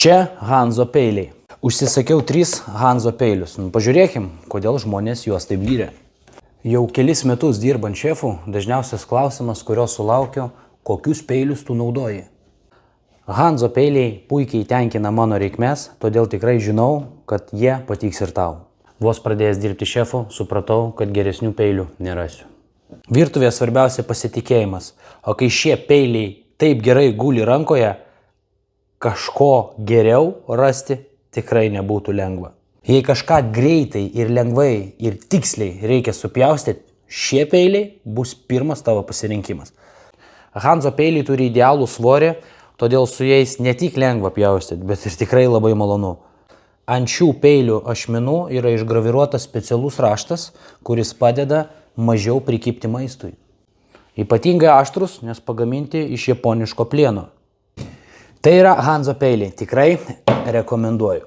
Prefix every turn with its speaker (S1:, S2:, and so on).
S1: Čia Hanzo peiliai. Užsisakiau 3 Hanzo peilius. Pažiūrėkim, kodėl žmonės juos taip gyrė. Jau kelis metus dirbant šefu, dažniausias klausimas, kurio sulaukiu, kokius peilius tu naudoji. Hanzo peiliai puikiai tenkina mano reikmes, todėl tikrai žinau, kad jie patiks ir tau. Vos pradėjęs dirbti šefu, supratau, kad geresnių peilių nerasiu. Virtuvėje svarbiausia pasitikėjimas, o kai šie peiliai taip gerai guli rankoje, kažko geriau rasti tikrai nebūtų lengva. Jei kažką greitai ir lengvai ir tiksliai reikia supjaustyti, šie peiliai bus pirmas tavo pasirinkimas. Hanzo peiliai turi idealų svorį, todėl su jais ne tik lengva pjaustyti, bet ir tikrai labai malonu. Ant šių peilių ašmenų yra išgraviruotas specialus raštas, kuris padeda mažiau prikibti maistui. Ypatingai aštrus, nes pagaminti iš japoniško plieno. Tai yra Hanzo peiliai, tikrai rekomenduoju.